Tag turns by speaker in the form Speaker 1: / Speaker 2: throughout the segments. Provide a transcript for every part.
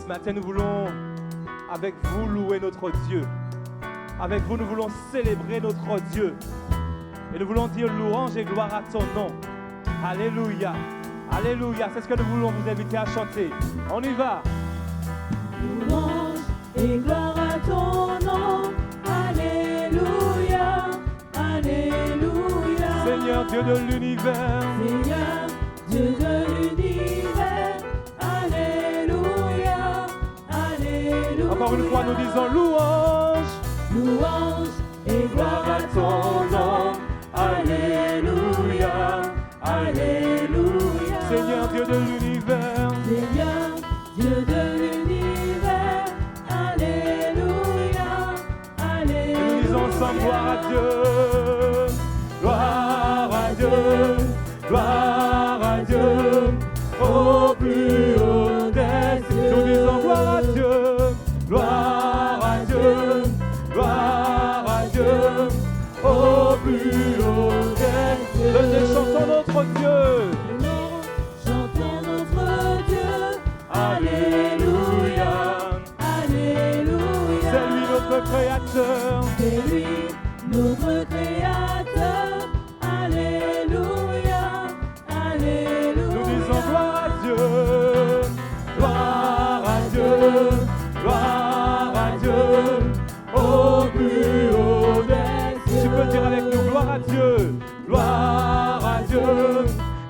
Speaker 1: matin, nous voulons, avec vous, louer notre Dieu. Avec vous, nous voulons célébrer notre Dieu. Et nous voulons dire louange et gloire à ton nom. Alléluia. Alléluia. C'est ce que nous voulons vous inviter à chanter. On y va.
Speaker 2: Louange et gloire à ton nom. Alléluia. Alléluia.
Speaker 1: Seigneur Dieu de l'univers.
Speaker 2: Seigneur Dieu de l'univers. Alléluia. Alléluia.
Speaker 1: Encore une fois, nous disons louange.
Speaker 2: Louange et gloire à ton nom. Alléluia. Alléluia.
Speaker 1: Seigneur Dieu de l'univers.
Speaker 2: Seigneur Dieu de l'univers. Alléluia. Alléluia.
Speaker 1: Et nous disons ensemble gloire à Dieu. Gloire à Dieu. Gloire à Dieu. Au plus haut des cieux. Nous disons gloire à Dieu. Gloire à Dieu. Gloire à Dieu. Au plus haut des cieux. Venez, chantons notre Dieu.
Speaker 2: Chantons notre Dieu.
Speaker 1: Alléluia.
Speaker 2: Alléluia.
Speaker 1: C'est lui notre Créateur.
Speaker 2: C'est lui notre Créateur. Alléluia. Alléluia.
Speaker 1: Nous disons gloire à Dieu. Gloire à Dieu. Gloire à Dieu. Au plus haut des cieux. Tu peux dire avec nous gloire à Dieu. Gloire à Dieu.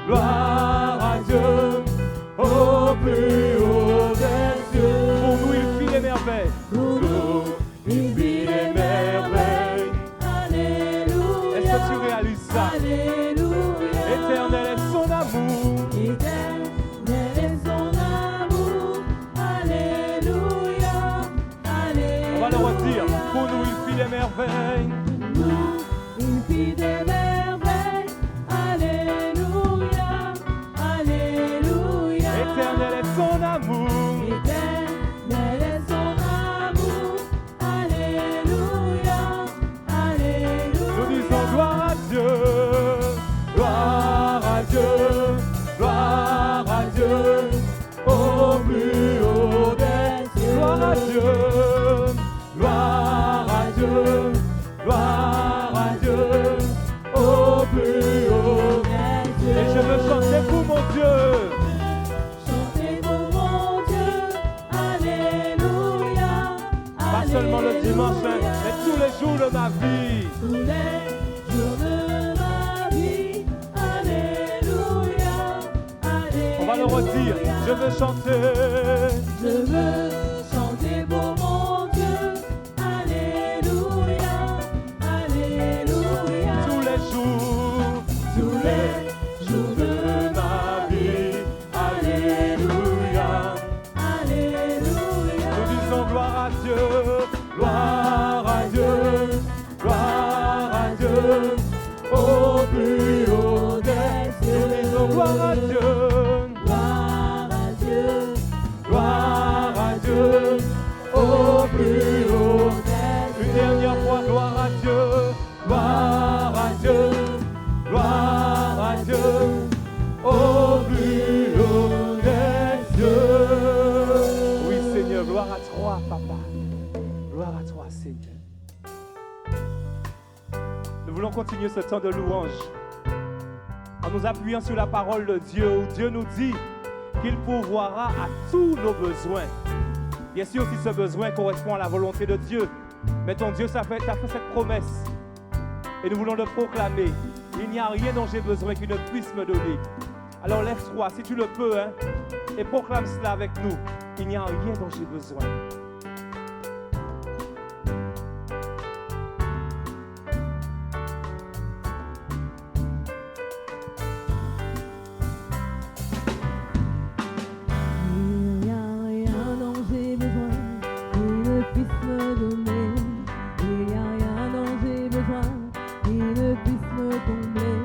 Speaker 1: Gloire à Dieu. Au plus haut des cieux. Pour nous, il fit des merveilles.
Speaker 2: Pour nous,
Speaker 1: il fit des merveilles.
Speaker 2: Alléluia.
Speaker 1: Est-ce que tu réalises ça?
Speaker 2: Alléluia.
Speaker 1: Éternel est son amour.
Speaker 2: Éternel est son amour. Alléluia. Alléluia.
Speaker 1: On va le redire. Pour nous, il fit des merveilles.
Speaker 2: Nous, il fit des merveilles. Alléluia. Alléluia.
Speaker 1: Éternel est son amour.
Speaker 2: Éternel est son amour. Alléluia. Alléluia.
Speaker 1: Nous disons gloire à Dieu. Gloire à Dieu. Gloire à Dieu. Au plus haut des cieux. Gloire à Dieu. Gloire à Dieu. Gloire à Dieu. Au plus haut des cieux. Et je veux chanter pour mon Dieu.
Speaker 2: Chantez pour mon Dieu. Alléluia.
Speaker 1: Pas seulement le dimanche, mais tous les jours de ma vie.
Speaker 2: Tous les jours de ma vie. Alléluia. Alléluia.
Speaker 1: On va le redire. Je veux chanter.
Speaker 2: Je veux chanter pour mon Dieu. Alléluia. Alléluia.
Speaker 1: Tous les jours de ma vie. Alléluia.
Speaker 2: Alléluia.
Speaker 1: Nous disons gloire à Dieu. Gloire à Dieu. Gloire à Dieu. Au plus haut des cieux. Nous disons gloire à Dieu.
Speaker 2: Gloire à Dieu.
Speaker 1: Gloire à Dieu. Au plus haut des cieux. Une dernière fois, gloire à Dieu. Gloire à Dieu. Gloire à Dieu. Au plus haut des cieux. Oui, Seigneur, gloire à toi, Papa. Gloire à toi, Seigneur. Nous voulons continuer ce temps de louange en nous appuyant sur la parole de Dieu, où Dieu nous dit qu'il pourvoira à tous nos besoins. Bien sûr, si ce besoin correspond à la volonté de Dieu, mais ton Dieu t'a fait cette promesse et nous voulons le proclamer. Il n'y a rien dont j'ai besoin qu'il ne puisse me donner. Alors lève-toi, si tu le peux, et proclame cela avec nous. Il n'y a rien dont j'ai besoin.
Speaker 2: Il n'y a rien dont j'ai besoin qu'il ne puisse me donner. Il n'y a rien dont j'ai besoin qu'il ne puisse me combler.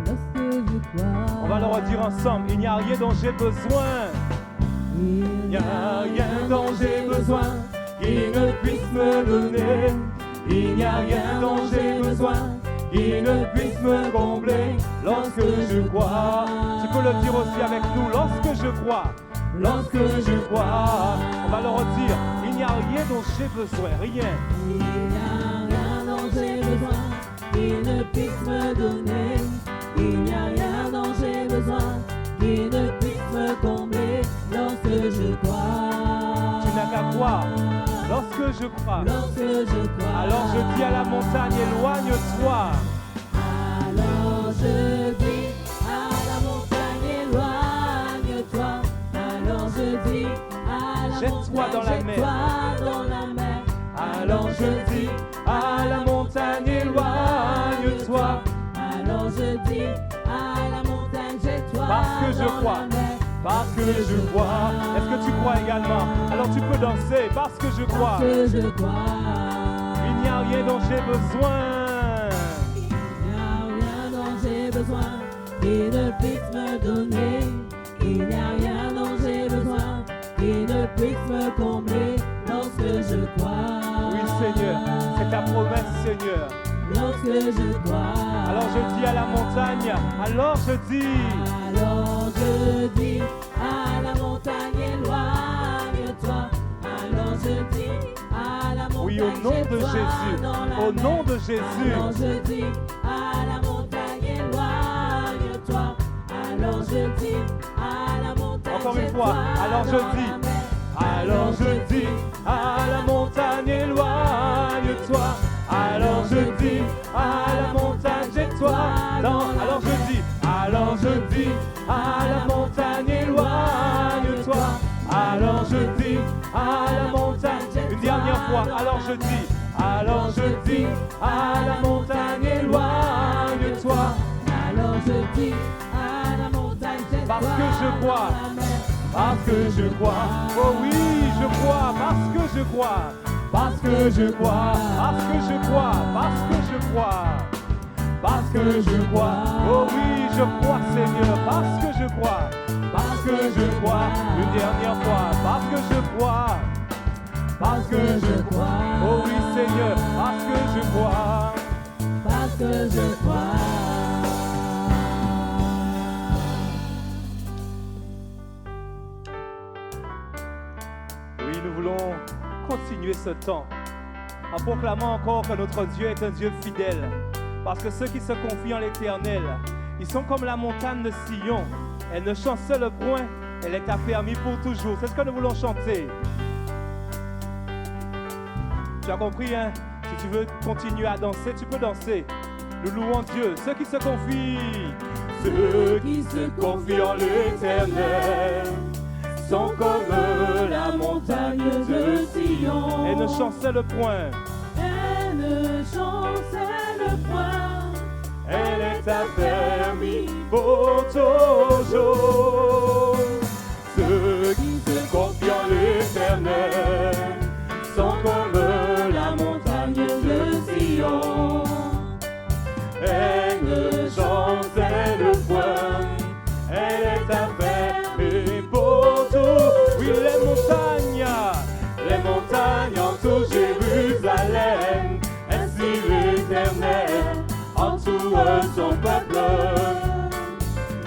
Speaker 2: Lorsque je crois.
Speaker 1: On va le redire ensemble. Il n'y a rien dont j'ai besoin. Il n'y a rien dont j'ai besoin qu'il ne puisse me donner. Il n'y a rien dont j'ai besoin qu'il ne puisse me combler. Lorsque je crois, tu peux le dire aussi avec nous. Lorsque je crois, lorsque je crois, on va le redire. Il n'y a rien dont j'ai besoin, rien.
Speaker 2: Il n'y a rien dont j'ai besoin qui ne puisse me donner. Il n'y a rien dont j'ai besoin qui ne puisse me combler lorsque je crois.
Speaker 1: Tu n'as qu'à croire. Lorsque je crois,
Speaker 2: Lorsque je crois,
Speaker 1: alors je dis à la montagne, éloigne-toi.
Speaker 2: alors je dis à la montagne, éloigne-toi. Alors je dis à la
Speaker 1: Jette-toi
Speaker 2: montagne,
Speaker 1: dans la mer.
Speaker 2: jette-toi dans la mer.
Speaker 1: Alors je dis à la montagne, éloigne-toi.
Speaker 2: Alors je dis à la montagne, jette-toi
Speaker 1: Parce que je
Speaker 2: dans
Speaker 1: crois.
Speaker 2: la mer.
Speaker 1: Parce que je crois. Est-ce que tu crois également? Alors tu peux danser. Parce que je crois.
Speaker 2: Parce que je crois.
Speaker 1: Il n'y a rien dont j'ai besoin.
Speaker 2: Il n'y a rien dont j'ai besoin qui ne puisse me donner. Il n'y a rien dont j'ai besoin qui ne puisse me combler lorsque je crois.
Speaker 1: Oui, Seigneur. C'est ta promesse, Seigneur.
Speaker 2: Lorsque je crois.
Speaker 1: Alors je dis à la montagne. Alors je dis.
Speaker 2: Alors je dis à la montagne, éloigne-toi. Alors je dis à la montagne,
Speaker 1: Oui, au nom de
Speaker 2: jette-toi
Speaker 1: Jésus.
Speaker 2: dans la
Speaker 1: Au
Speaker 2: mer.
Speaker 1: nom de Jésus.
Speaker 2: Alors je dis à la montagne, éloigne-toi. Alors je dis à la montagne,
Speaker 1: Encore une fois.
Speaker 2: jette-toi
Speaker 1: Alors je
Speaker 2: dans
Speaker 1: dis.
Speaker 2: la mer.
Speaker 1: Alors je dis à la montagne, éloigne-toi. Alors je dis à la montagne, jette-toi dans. Alors je dis à la montagne, éloigne-toi. Alors je dis à la montagne, une dernière fois. Alors je dis à la montagne, éloigne-toi.
Speaker 2: Alors je dis à la montagne, jette-toi
Speaker 1: Parce que je crois.
Speaker 2: dans la mer.
Speaker 1: Parce que je crois, oh oui, je crois, parce que je crois, parce que je crois, parce que je crois, parce que je crois, parce que je crois, oh oui, je crois, Seigneur, parce que je crois, une dernière fois, parce que je crois, oh oui, Seigneur, parce que je crois.
Speaker 2: Parce que je crois.
Speaker 1: Oui, nous voulons continuer ce temps en proclamant encore que notre Dieu est un Dieu fidèle. Parce que ceux qui se confient en l'Éternel, ils sont comme la montagne de Sion. Elle ne chancelle point, elle est affermie pour toujours. C'est ce que nous voulons chanter. Tu as compris, hein? Si tu veux continuer à danser, tu peux danser. Nous louons Dieu. Ceux qui se confient en l'Éternel sont comme la montagne de Sion. Elle ne chancelle point.
Speaker 2: Elle ne chancelle point.
Speaker 1: Elle est affermie pour toujours. Ceux qui se confient en l'Éternel sont comme la montagne de Sion. Elle ne chancelle point. Elle est affermie pour tout. Oui, les montagnes entourent Jérusalem. Ainsi l'Éternel entoure son peuple.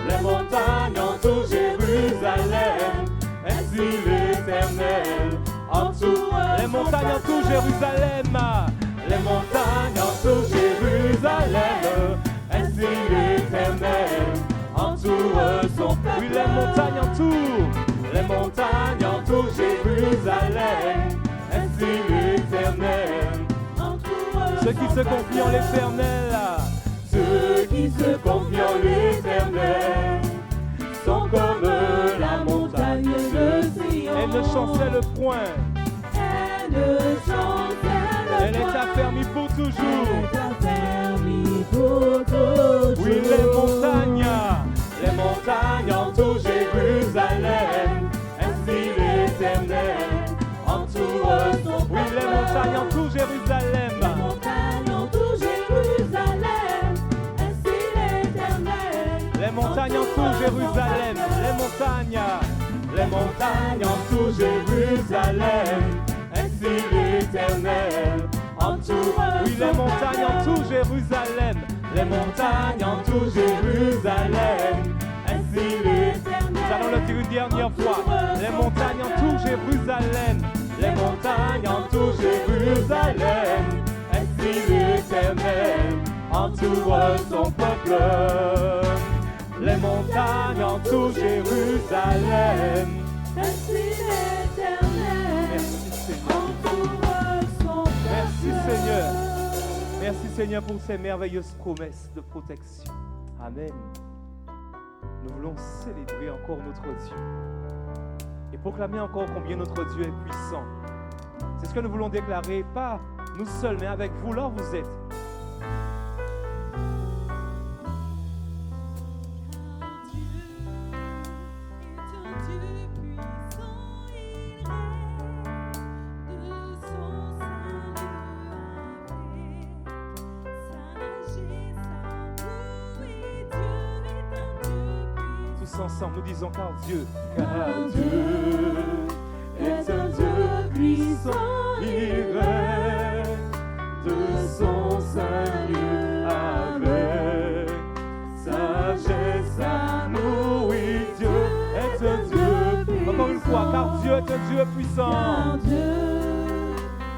Speaker 1: Les montagnes entourent Jérusalem. Ainsi l'Éternel entoure. Les montagnes entourent Jérusalem. Les montagnes entourent Jérusalem. Ainsi l'Éternel entoure son peuple. Oui, les montagnes entourent. Les montagnes entourent Jérusalem. Ainsi l'Éternel entoure. Ceux qui se confient en l'Éternel. Ceux qui se confient en l'Éternel sont comme la montagne de Sion. Elle ne chancelle point.
Speaker 2: Elle ne chancelle
Speaker 1: Elle est affermie pour toujours.
Speaker 2: Elle est affermie pour toujours.
Speaker 1: Oui, les montagnes entourent Jérusalem. Ainsi l'Éternel entoure son peuple. Oui, les montagnes entourent Jérusalem.
Speaker 2: Les montagnes entourent Jérusalem. Ainsi l'Éternel.
Speaker 1: Les montagnes entourent Jérusalem. Les montagnes entourent Jérusalem. Ainsi l'Éternel entoure. Oui, les montagnes entourent Jérusalem. Les montagnes entourent Jérusalem. Ainsi l'Éternel le dire une dernière fois. Les montagnes entourent Jérusalem. Les montagnes entourent Jérusalem. Ainsi l'Éternel entoure son peuple. Les montagnes entourent Jérusalem.
Speaker 2: Ainsi l'Éternel
Speaker 1: Merci Seigneur.
Speaker 2: entoure son peuple.
Speaker 1: Merci Seigneur. Merci Seigneur pour ces merveilleuses promesses de protection. Amen. Nous voulons célébrer encore notre Dieu et proclamer encore combien notre Dieu est puissant. C'est ce que nous voulons déclarer, pas nous seuls, mais avec vous, là où vous êtes. Ensemble, nous disons car Dieu est un Dieu puissant, il règne de son Saint-Lieu avec sagesse, amour, oui, Dieu est un Dieu puissant. Encore une fois, car Dieu est un Dieu puissant.
Speaker 2: Car Dieu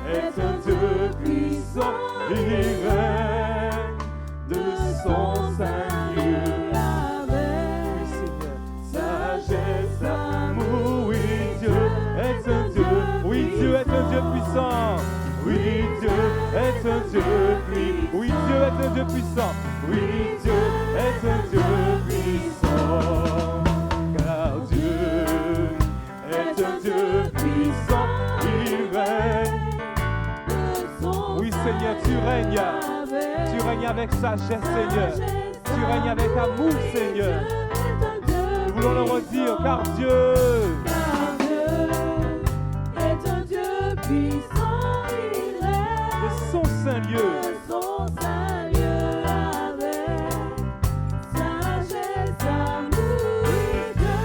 Speaker 1: est un Dieu puissant, il règne de son Saint-Lieu. Dieu est un Dieu puissant. Oui, Dieu est un Dieu puissant. Oui, Dieu est un Dieu puissant. Oui, Dieu est un Dieu puissant. Car Dieu est un Dieu puissant. Il règne. Oui, Seigneur, tu règnes. Tu règnes avec sagesse, Seigneur. Tu règnes avec amour, Seigneur. Nous voulons le redire, car Dieu.
Speaker 2: Puissant, il est
Speaker 1: de son Saint-Lieu.
Speaker 2: Avec sagesse, amour, Dieu.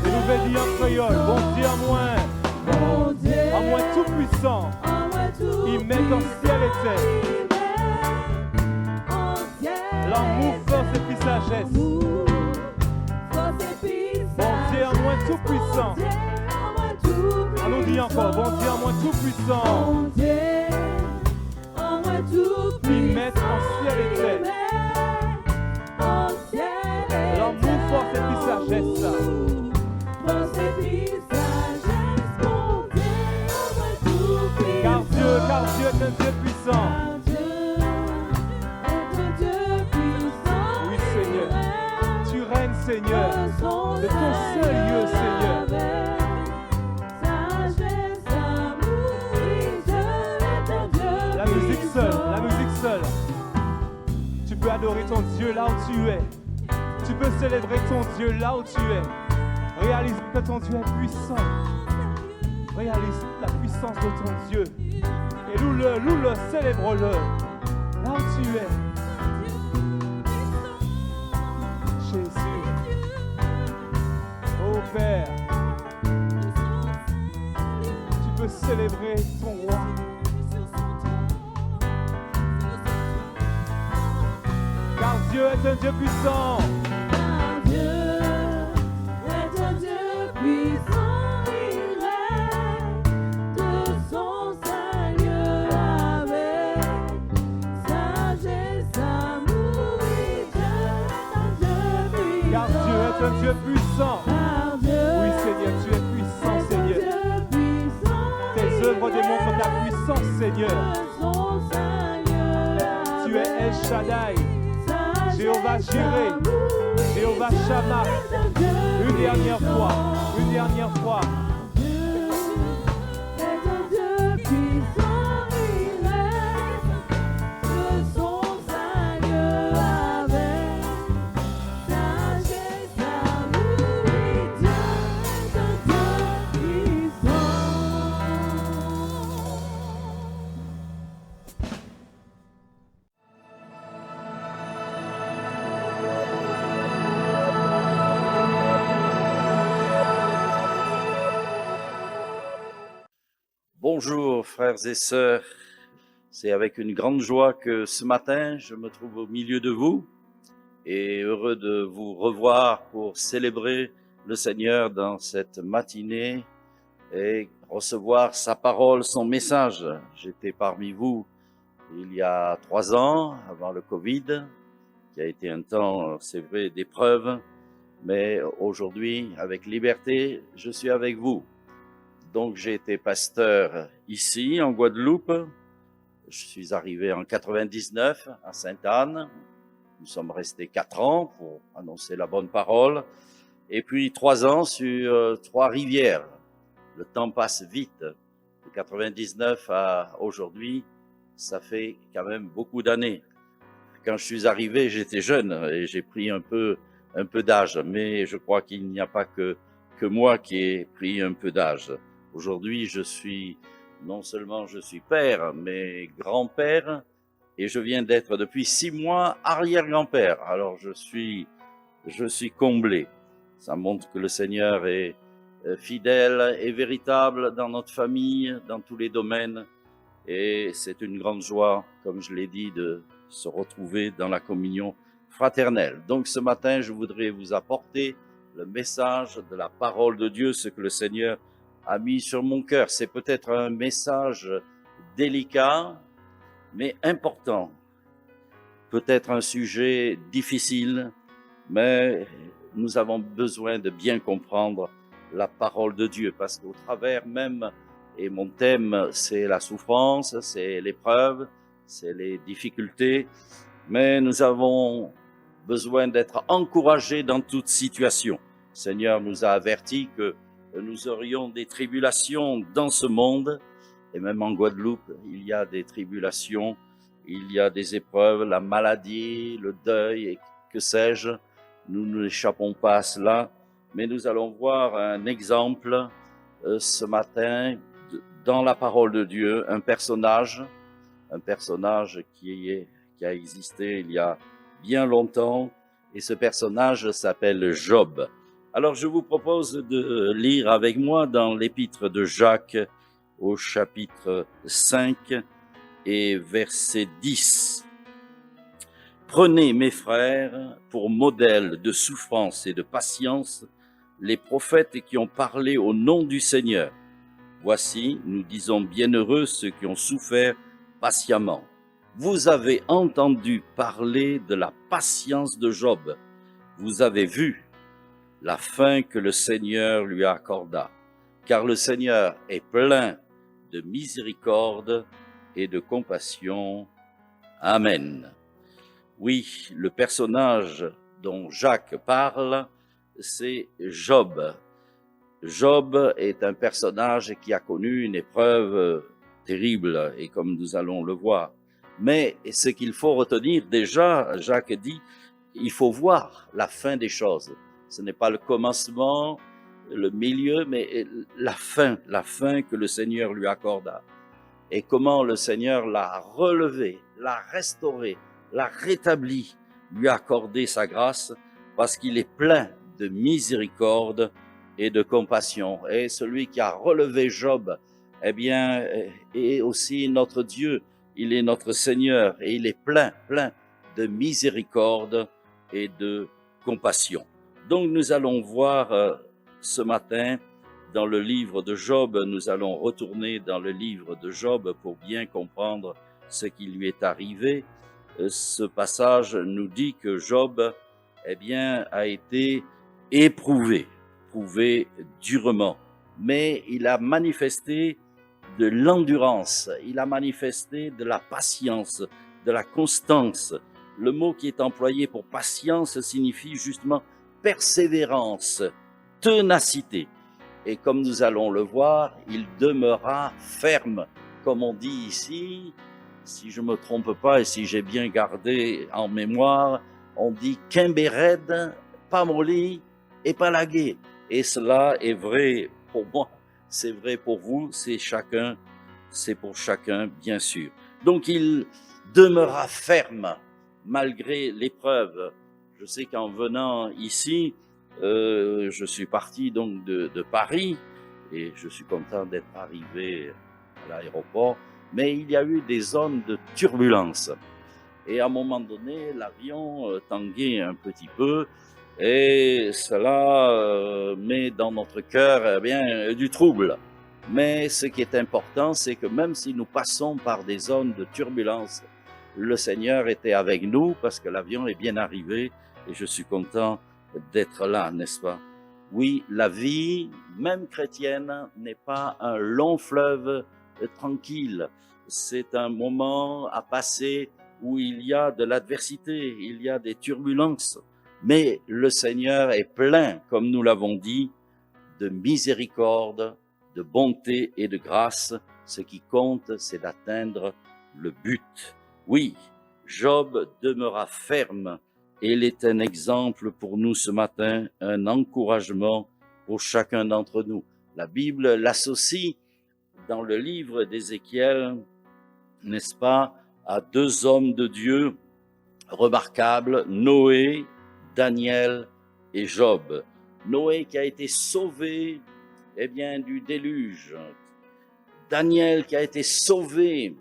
Speaker 1: Et nous vais dire en créole, bon Dieu en moi tout puissant, il met en ciel et terre. L'amour, force et puis sagesse. Bon Dieu en moi tout puissant. Allons-y encore, bon Dieu en moi tout puissant. Il met en ciel et terre. L'amour, force et puis sagesse. Car Dieu est un Dieu puissant. Oui Seigneur, tu règnes Seigneur, de ton seul lieu Seigneur. La musique seule. Tu peux adorer ton Dieu là où tu es. Tu peux célébrer ton Dieu là où tu es. Réalise que ton Dieu est puissant. Réalise la puissance de ton Dieu. Et loue-le, célèbre-le. Là où tu es. Jésus. Oh Père. Tu peux célébrer ton roi. Car Dieu est un Dieu puissant.
Speaker 2: Car Dieu est un Dieu puissant, il règne de son Saint-Lieu avec sagesse, amour, oui, Dieu est un Dieu puissant.
Speaker 1: Car Dieu est un Dieu puissant.
Speaker 2: Car Dieu
Speaker 1: Oui Seigneur, tu es puissant Seigneur.
Speaker 2: est un Dieu puissant,
Speaker 1: Tes œuvres démontrent ta puissance Seigneur.
Speaker 2: de son Saint-Lieu
Speaker 1: Tu es El
Speaker 2: avec
Speaker 1: Shaddai.
Speaker 2: sagesse,
Speaker 1: Jéhovah Jireh,
Speaker 2: amour, oui,
Speaker 1: Jéhovah
Speaker 2: Dieu
Speaker 1: Shammah.
Speaker 2: est un Dieu
Speaker 1: Une dernière fois,
Speaker 2: puissant.
Speaker 1: une dernière fois.
Speaker 2: Dieu est un Dieu puissant, il règne de son Saint-Lieu avec sagesse, amour, oui, Dieu est un Dieu puissant.
Speaker 3: Bonjour frères et sœurs, c'est avec une grande joie que ce matin je me trouve au milieu de vous et heureux de vous revoir pour célébrer le Seigneur dans cette matinée et recevoir sa parole, son message. J'étais parmi vous il y a 3 ans, avant le Covid, qui a été un temps, c'est vrai, d'épreuve, mais aujourd'hui, avec liberté, je suis avec vous. Donc, j'ai été pasteur ici, en Guadeloupe. Je suis arrivé en 99 à Sainte-Anne. Nous sommes restés 4 ans pour annoncer la bonne parole. Et puis 3 ans sur Trois-Rivières. Le temps passe vite. De 99 à aujourd'hui, ça fait quand même beaucoup d'années. Quand je suis arrivé, j'étais jeune et j'ai pris un peu d'âge. Mais je crois qu'il n'y a pas que moi qui ai pris un peu d'âge. Aujourd'hui, non seulement je suis père, mais grand-père. Et je viens d'être depuis 6 mois arrière-grand-père. Alors je suis comblé. Ça montre que le Seigneur est fidèle et véritable dans notre famille, dans tous les domaines. Et c'est une grande joie, comme je l'ai dit, de se retrouver dans la communion fraternelle. Donc ce matin, je voudrais vous apporter le message de la parole de Dieu, ce que le Seigneur a mis sur mon cœur. C'est peut-être un message délicat, mais important. Peut-être un sujet difficile, mais nous avons besoin de bien comprendre la parole de Dieu, parce qu'au travers même, et mon thème, c'est la souffrance, c'est l'épreuve, c'est les difficultés, mais nous avons besoin d'être encouragés dans toute situation. Le Seigneur nous a avertis que nous aurions des tribulations dans ce monde, et même en Guadeloupe, il y a des tribulations, il y a des épreuves, la maladie, le deuil, et que sais-je. Nous n'échappons pas à cela, mais nous allons voir un exemple ce matin dans la parole de Dieu, un personnage qui a existé il y a bien longtemps, et ce personnage s'appelle Job. Alors je vous propose de lire avec moi dans l'épître de Jacques au chapitre 5 et verset 10. Prenez, mes frères, pour modèle de souffrance et de patience les prophètes qui ont parlé au nom du Seigneur. Voici, nous disons bienheureux ceux qui ont souffert patiemment. Vous avez entendu parler de la patience de Job. Vous avez vu la fin que le Seigneur lui accorda, car le Seigneur est plein de miséricorde et de compassion. Amen. Oui, le personnage dont Jacques parle, c'est Job. Job est un personnage qui a connu une épreuve terrible, et comme nous allons le voir. Mais ce qu'il faut retenir, déjà, Jacques dit, il faut voir la fin des choses. Ce n'est pas le commencement, le milieu, mais la fin que le Seigneur lui accorda. Et comment le Seigneur l'a relevé, l'a restauré, l'a rétabli, lui a accordé sa grâce, parce qu'il est plein de miséricorde et de compassion. Et celui qui a relevé Job, eh bien, est aussi notre Dieu. Il est notre Seigneur et il est plein de miséricorde et de compassion. Donc nous allons voir ce matin dans le livre de Job, nous allons retourner dans le livre de Job pour bien comprendre ce qui lui est arrivé. Ce passage nous dit que Job, eh bien, a été éprouvé durement, mais il a manifesté de l'endurance, il a manifesté de la patience, de la constance. Le mot qui est employé pour patience signifie justement persévérance, ténacité. Et comme nous allons le voir, il demeura ferme. Comme on dit ici, si je ne me trompe pas et si j'ai bien gardé en mémoire, on dit « Kimbéred, pas molli et pas lagué ». Et cela est vrai pour moi, c'est vrai pour vous, c'est pour chacun, bien sûr. Donc il demeura ferme malgré l'épreuve. Je sais qu'en venant ici, je suis parti donc de Paris et je suis content d'être arrivé à l'aéroport, mais il y a eu des zones de turbulence. Et à un moment donné, l'avion tanguait un petit peu et cela met dans notre cœur du trouble. Mais ce qui est important, c'est que même si nous passons par des zones de turbulence, le Seigneur était avec nous parce que l'avion est bien arrivé et je suis content d'être là, n'est-ce pas? Oui, la vie, même chrétienne, n'est pas un long fleuve tranquille. C'est un moment à passer où il y a de l'adversité, il y a des turbulences. Mais le Seigneur est plein, comme nous l'avons dit, de miséricorde, de bonté et de grâce. Ce qui compte, c'est d'atteindre le but. Oui, Job demeura ferme et il est un exemple pour nous ce matin, un encouragement pour chacun d'entre nous. La Bible l'associe dans le livre d'Ézéchiel, n'est-ce pas, à deux hommes de Dieu remarquables, Noé, Daniel et Job. Noé qui a été sauvé du déluge. Daniel qui a été sauvé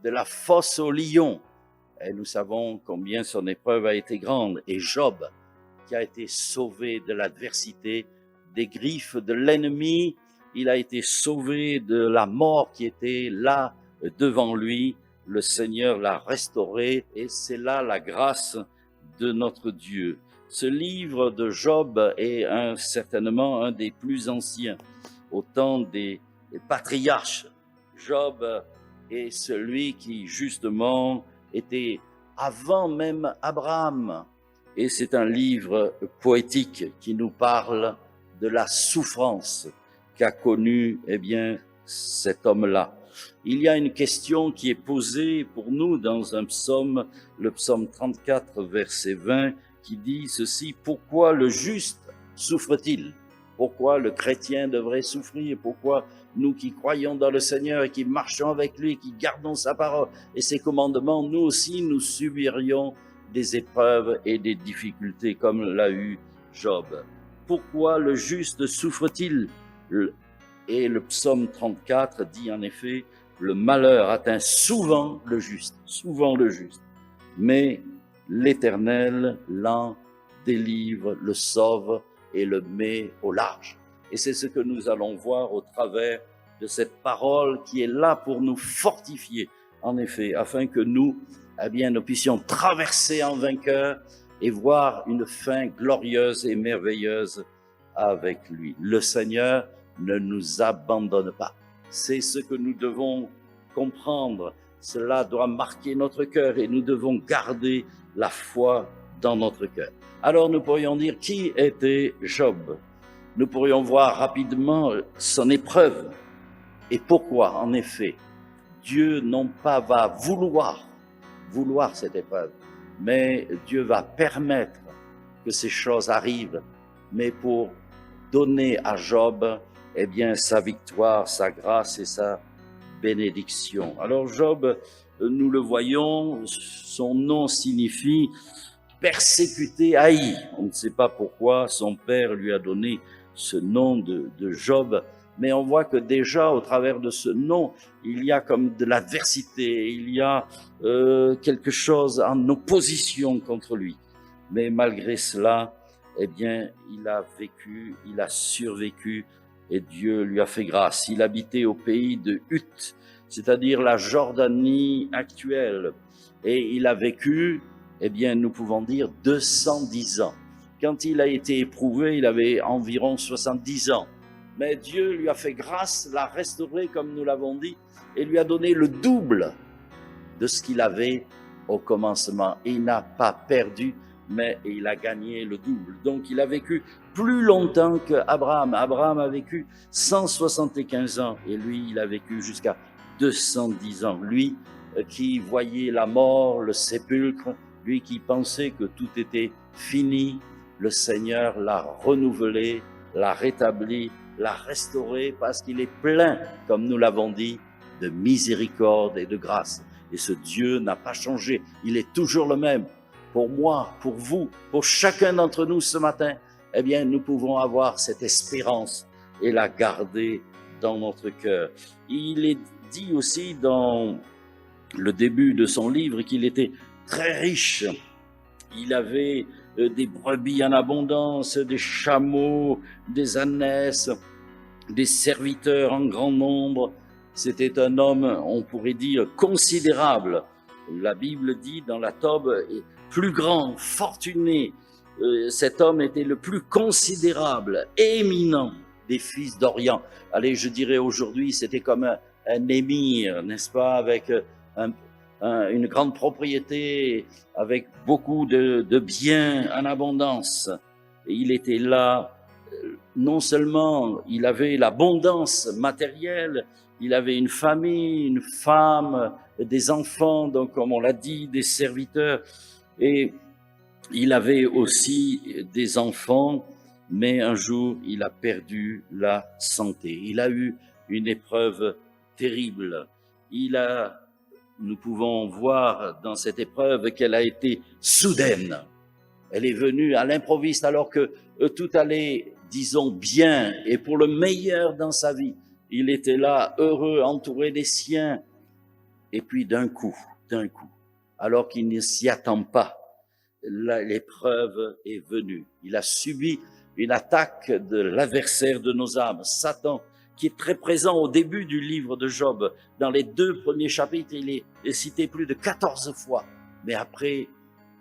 Speaker 3: de la fosse aux lions. Et nous savons combien son épreuve a été grande. Et Job qui a été sauvé de l'adversité, des griffes de l'ennemi. Il a été sauvé de la mort qui était là devant lui. Le Seigneur l'a restauré et c'est là la grâce de notre Dieu. Ce livre de Job est certainement un des plus anciens, au temps des patriarches. Job est celui qui justement était avant même Abraham. Et c'est un livre poétique qui nous parle de la souffrance qu'a connue cet homme-là. Il y a une question qui est posée pour nous dans un psaume, le psaume 34, verset 20, qui dit ceci: « Pourquoi le juste souffre-t-il ? Pourquoi le chrétien devrait souffrir? Pourquoi nous qui croyons dans le Seigneur et qui marchons avec lui, qui gardons sa parole et ses commandements, nous aussi nous subirions des épreuves et des difficultés comme l'a eu Job. Pourquoi le juste souffre-t-il? Et le psaume 34 dit en effet, le malheur atteint souvent le juste, mais l'Éternel l'en délivre, le sauve et le met au large. Et c'est ce que nous allons voir au travers de cette parole qui est là pour nous fortifier, en effet, afin que nous, nous puissions traverser en vainqueur et voir une fin glorieuse et merveilleuse avec lui. Le Seigneur ne nous abandonne pas. C'est ce que nous devons comprendre. Cela doit marquer notre cœur et nous devons garder la foi dans notre cœur. Alors nous pourrions dire qui était Job. Nous pourrions voir rapidement son épreuve et pourquoi, en effet, Dieu non pas va vouloir cette épreuve, mais Dieu va permettre que ces choses arrivent, mais pour donner à Job sa victoire, sa grâce et sa bénédiction. Alors Job, nous le voyons, son nom signifie persécuté, haï. On ne sait pas pourquoi son père lui a donné ce nom de Job, mais on voit que déjà au travers de ce nom, il y a comme de l'adversité, il y a quelque chose en opposition contre lui. Mais malgré cela, il a vécu, il a survécu et Dieu lui a fait grâce. Il habitait au pays de Huth, c'est-à-dire la Jordanie actuelle. Et il a vécu, nous pouvons dire 210 ans. Quand il a été éprouvé, il avait environ 70 ans. Mais Dieu lui a fait grâce, l'a restauré comme nous l'avons dit, et lui a donné le double de ce qu'il avait au commencement. Et il n'a pas perdu, mais il a gagné le double. Donc il a vécu plus longtemps qu'Abraham. Abraham a vécu 175 ans et lui, il a vécu jusqu'à 210 ans. Lui qui voyait la mort, le sépulcre, lui qui pensait que tout était fini, le Seigneur l'a renouvelé, l'a rétabli, l'a restauré parce qu'il est plein, comme nous l'avons dit, de miséricorde et de grâce. Et ce Dieu n'a pas changé, il est toujours le même. Pour moi, pour vous, pour chacun d'entre nous ce matin, nous pouvons avoir cette espérance et la garder dans notre cœur. Il est dit aussi dans le début de son livre qu'il était très riche. Il avait des brebis en abondance, des chameaux, des ânesses, des serviteurs en grand nombre. C'était un homme, on pourrait dire, considérable. La Bible dit dans la Tob, plus grand, fortuné. Cet homme était le plus considérable, éminent des fils d'Orient. Allez, je dirais aujourd'hui, c'était comme un émir, n'est-ce pas, avec une grande propriété, avec beaucoup de biens en abondance. Et il était là, non seulement il avait l'abondance matérielle, il avait une famille, une femme, des enfants, donc comme on l'a dit, des serviteurs, et il avait aussi des enfants, mais un jour il a perdu la santé. Il a eu une épreuve terrible. Nous pouvons voir dans cette épreuve qu'elle a été soudaine. Elle est venue à l'improviste alors que tout allait, disons, bien et pour le meilleur dans sa vie. Il était là, heureux, entouré des siens. Et puis d'un coup, alors qu'il ne s'y attend pas, l'épreuve est venue. Il a subi une attaque de l'adversaire de nos âmes, Satan, qui est très présent au début du livre de Job. Dans les 2 premiers chapitres, il est cité plus de 14 fois. Mais après,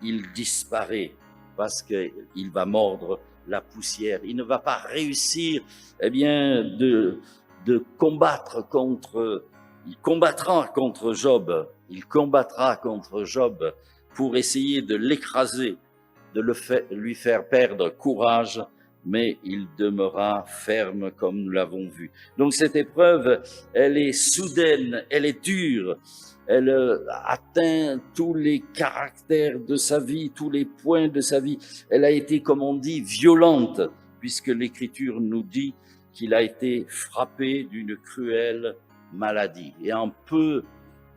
Speaker 3: il disparaît parce qu'il va mordre la poussière. Il ne va pas réussir, de combattre contre... Il combattra contre Job. Il combattra contre Job pour essayer de l'écraser, de lui faire perdre courage, mais il demeura ferme comme nous l'avons vu. Donc cette épreuve, elle est soudaine, elle est dure, elle atteint tous les caractères de sa vie, tous les points de sa vie. Elle a été, comme on dit, violente, puisque l'Écriture nous dit qu'il a été frappé d'une cruelle maladie. Et en peu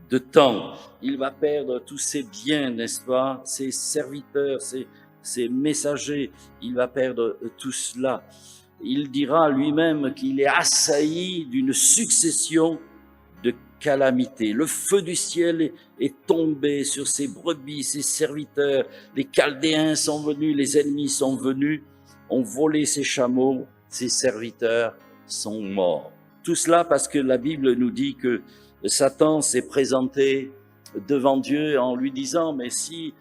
Speaker 3: de temps, il va perdre tous ses biens, n'est-ce pas, ses serviteurs, ses messagers, il va perdre tout cela. Il dira lui-même qu'il est assailli d'une succession de calamités. Le feu du ciel est tombé sur ses brebis, ses serviteurs. Les Chaldéens sont venus, les ennemis sont venus, ont volé ses chameaux, ses serviteurs sont morts. Tout cela parce que la Bible nous dit que Satan s'est présenté devant Dieu en lui disant « Mais si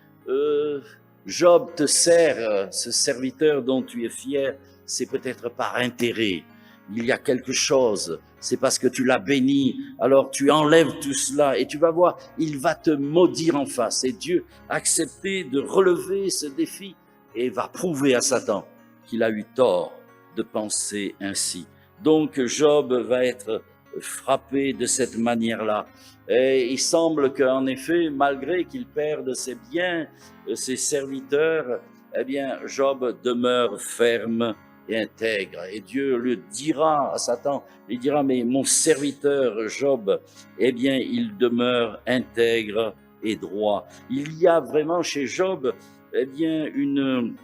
Speaker 3: Job te sert, ce serviteur dont tu es fier, c'est peut-être par intérêt. Il y a quelque chose, c'est parce que tu l'as béni, alors tu enlèves tout cela et tu vas voir, il va te maudire en face. » Et Dieu a accepté de relever ce défi et va prouver à Satan qu'il a eu tort de penser ainsi. Donc Job va être frappé de cette manière-là. Et il semble qu'en effet, malgré qu'il perde ses biens, ses serviteurs, Job demeure ferme et intègre. Et Dieu le dira à Satan, il dira, mais mon serviteur Job, il demeure intègre et droit. Il y a vraiment chez Job, une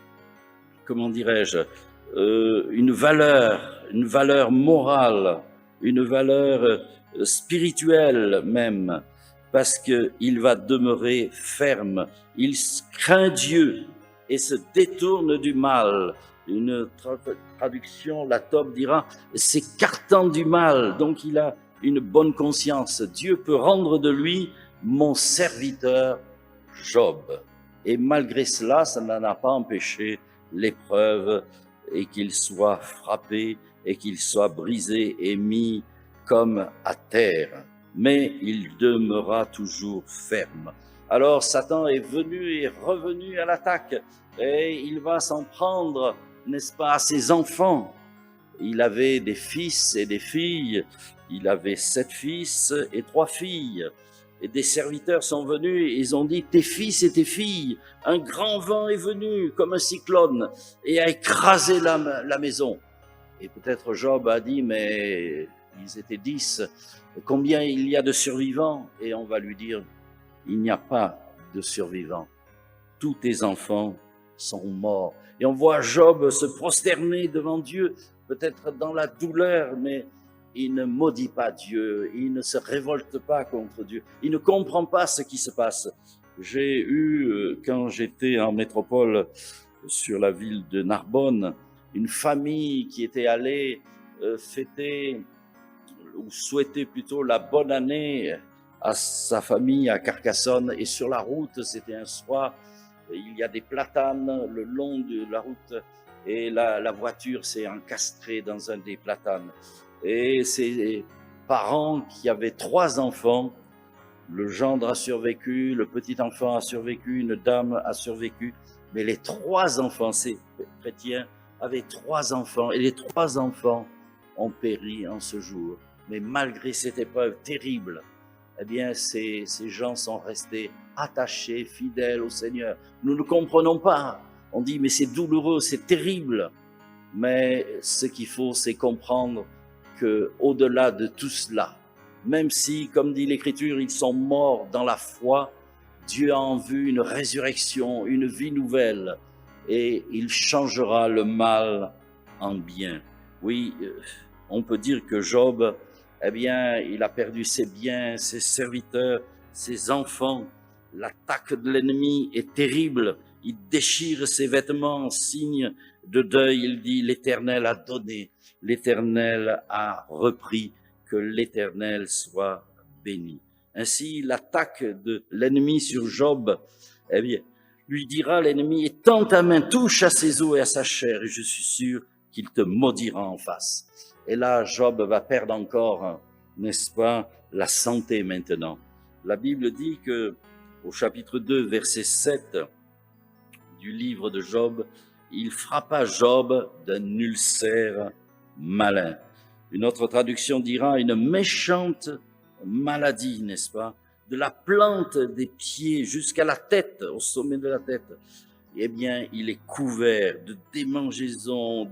Speaker 3: valeur morale, une valeur spirituelle même, parce qu'il va demeurer ferme. Il craint Dieu et se détourne du mal. Une traduction, la Tob dira, s'écartant du mal. Donc il a une bonne conscience. Dieu peut rendre de lui mon serviteur Job. Et malgré cela, ça n'en a pas empêché l'épreuve et qu'il soit frappé et qu'il soit brisé et mis comme à terre. Mais il demeura toujours ferme. Alors Satan est venu et revenu à l'attaque et il va s'en prendre, n'est-ce pas, à ses enfants. Il avait des fils et des filles. Il avait 7 fils et 3 filles. Et des serviteurs sont venus et ils ont dit, tes fils et tes filles, un grand vent est venu comme un cyclone et a écrasé la maison. Et peut-être Job a dit, mais ils étaient 10, combien il y a de survivants? Et on va lui dire, il n'y a pas de survivants. Tous tes enfants sont morts. Et on voit Job se prosterner devant Dieu, peut-être dans la douleur, mais il ne maudit pas Dieu, il ne se révolte pas contre Dieu, il ne comprend pas ce qui se passe. J'ai eu, quand j'étais en métropole, sur la ville de Narbonne, une famille qui était allée fêter, ou souhaiter plutôt la bonne année à sa famille à Carcassonne. Et sur la route, c'était un soir, il y a des platanes le long de la route et la voiture s'est encastrée dans un des platanes. Et ses parents qui avaient 3 enfants, le gendre a survécu, le petit enfant a survécu, une dame a survécu, mais les 3 enfants, ces chrétiens avaient 3 enfants, et les 3 enfants ont péri en ce jour. Mais malgré cette épreuve terrible, eh bien, ces gens sont restés attachés, fidèles au Seigneur. Nous ne comprenons pas. On dit, mais c'est douloureux, c'est terrible. Mais ce qu'il faut, c'est comprendre que, au-delà de tout cela, même si, comme dit l'Écriture, ils sont morts dans la foi, Dieu a en vue une résurrection, une vie nouvelle, et il changera le mal en bien. Oui, on peut dire que Job, eh bien, il a perdu ses biens, ses serviteurs, ses enfants. L'attaque de l'ennemi est terrible. Il déchire ses vêtements en signe de deuil. Il dit, l'Éternel a donné, l'Éternel a repris, que l'Éternel soit béni. Ainsi, l'attaque de l'ennemi sur Job, eh bien, lui dira l'ennemi, étends ta main, touche à ses os et à sa chair, et je suis sûr qu'il te maudira en face. Et là, Job va perdre encore, n'est-ce pas, la santé maintenant. La Bible dit que, au chapitre 2, verset 7 du livre de Job, il frappa Job d'un ulcère malin. Une autre traduction dira une méchante maladie, n'est-ce pas? De la plante des pieds jusqu'à la tête, au sommet de la tête. Eh bien, il est couvert de démangeaisons,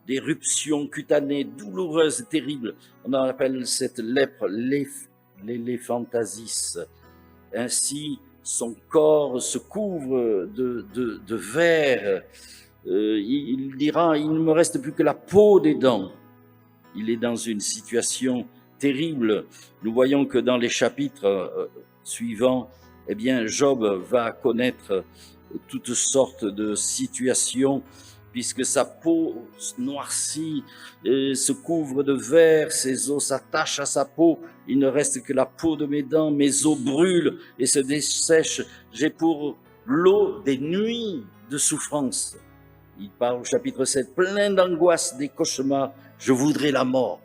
Speaker 3: d'éruptions cutanées douloureuses et terribles. On en appelle cette lèpre l'éléphantasis. Ainsi, son corps se couvre de verre. Il dira, il ne me reste plus que la peau des dents. Il est dans une situation terrible. Nous voyons que dans les chapitres suivants, eh bien, Job va connaître toutes sortes de situations, puisque sa peau noircit, se couvre de verre, ses os s'attachent à sa peau, il ne reste que la peau de mes dents, mes os brûlent et se dessèchent. J'ai pour l'eau des nuits de souffrance. Il parle au chapitre 7, plein d'angoisse, des cauchemars. Je voudrais la mort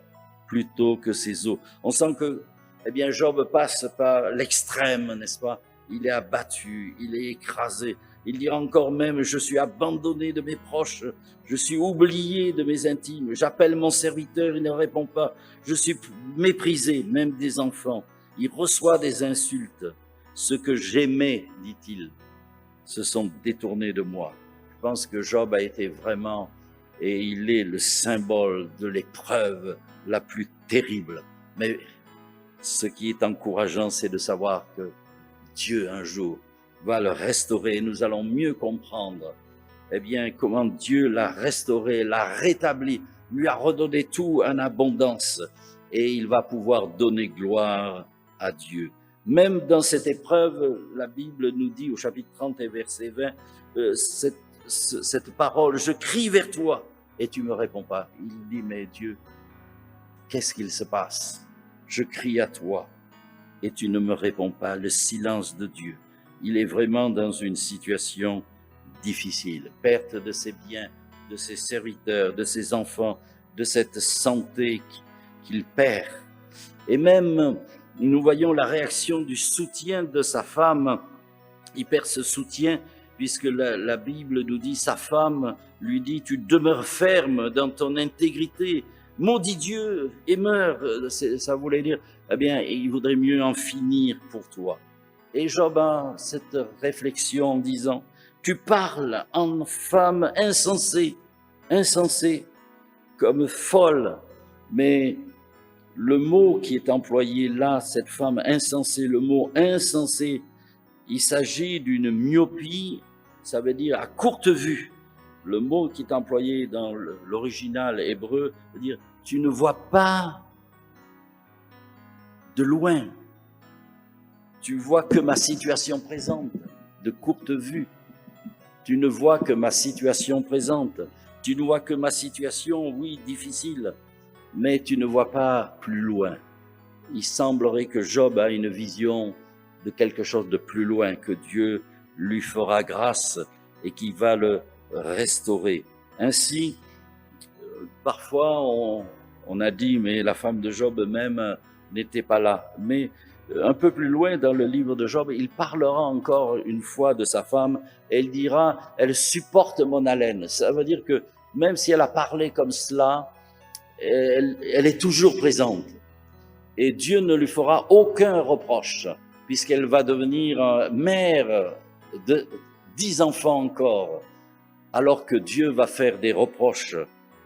Speaker 3: plutôt que ses os. On sent que, eh bien, Job passe par l'extrême, n'est-ce pas? Il est abattu, il est écrasé. Il dira encore même, je suis abandonné de mes proches, je suis oublié de mes intimes, j'appelle mon serviteur, il ne répond pas, je suis méprisé, même des enfants. Il reçoit des insultes. Ce que j'aimais, dit-il, se sont détournés de moi. Je pense que Job a été vraiment, et il est le symbole de l'épreuve la plus terrible. Mais ce qui est encourageant, c'est de savoir que Dieu, un jour, va le restaurer. Nous allons mieux comprendre, eh bien, comment Dieu l'a restauré, l'a rétabli, lui a redonné tout en abondance, et il va pouvoir donner gloire à Dieu. Même dans cette épreuve, la Bible nous dit au chapitre 30 et verset 20, cette parole, je crie vers toi et tu me réponds pas. Il dit, mais Dieu, qu'est-ce qu'il se passe? Je crie à toi et tu ne me réponds pas. Le silence de Dieu. Il est vraiment dans une situation difficile. Perte de ses biens, de ses serviteurs, de ses enfants, de cette santé qu'il perd. Et même, nous voyons la réaction du soutien de sa femme. Il perd ce soutien puisque la Bible nous dit, sa femme lui dit, tu demeures ferme dans ton intégrité, maudis Dieu et meurs. Ça voulait dire, eh bien, il vaudrait mieux en finir pour toi. Et Job a cette réflexion en disant, tu parles en femme insensée, comme folle, mais le mot qui est employé là, cette femme insensée, le mot insensé, il s'agit d'une myopie, ça veut dire à courte vue. Le mot qui est employé dans l'original hébreu veut dire tu ne vois pas de loin. Tu vois que ma situation présente, de courte vue. Tu ne vois que ma situation présente. Tu ne vois que ma situation, oui, difficile, mais tu ne vois pas plus loin. Il semblerait que Job a une vision de quelque chose de plus loin, que Dieu lui fera grâce et qui va le restaurer. Ainsi, parfois on a dit, mais la femme de Job même n'était pas là. Mais un peu plus loin dans le livre de Job, il parlera encore une fois de sa femme et il dira, elle supporte mon haleine. Ça veut dire que même si elle a parlé comme cela, elle est toujours présente. Et Dieu ne lui fera aucun reproche, puisqu'elle va devenir mère de 10 enfants encore, alors que Dieu va faire des reproches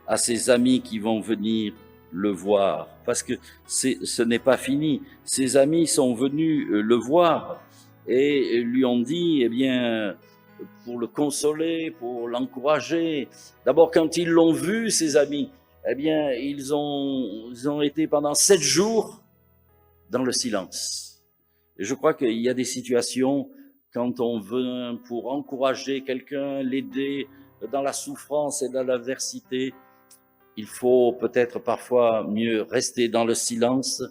Speaker 3: à ses amis qui vont venir le voir, parce que ce n'est pas fini. Ses amis sont venus le voir et lui ont dit, eh bien, pour le consoler, pour l'encourager. D'abord, quand ils l'ont vu, ses amis, eh bien, ils ont été pendant 7 jours dans le silence. Et je crois qu'il y a des situations, quand on veut, pour encourager quelqu'un, l'aider dans la souffrance et dans l'adversité, il faut peut-être parfois mieux rester dans le silence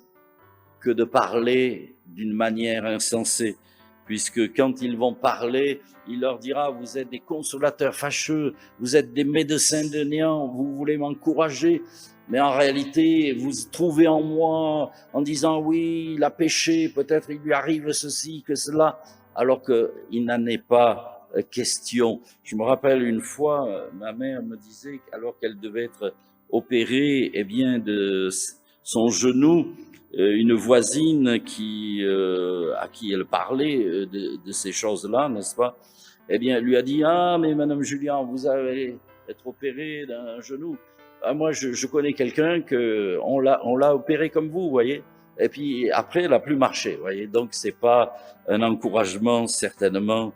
Speaker 3: que de parler d'une manière insensée. Puisque quand ils vont parler, il leur dira, vous êtes des consolateurs fâcheux, vous êtes des médecins de néant, vous voulez m'encourager, mais en réalité, vous trouvez en moi, en disant, oui, il a péché, peut-être il lui arrive ceci, que cela, alors qu'il n'en est pas question. Je me rappelle une fois, ma mère me disait, alors qu'elle devait être opérée, eh bien, de son genou, une voisine à qui elle parlait de ces choses-là, n'est-ce pas? Eh bien, elle lui a dit, ah, mais Madame Julien, vous allez être opérée d'un genou. Ah, moi, je connais quelqu'un on l'a opéré comme vous voyez. Et puis après, elle a plus marché, voyez. Donc, c'est pas un encouragement, certainement,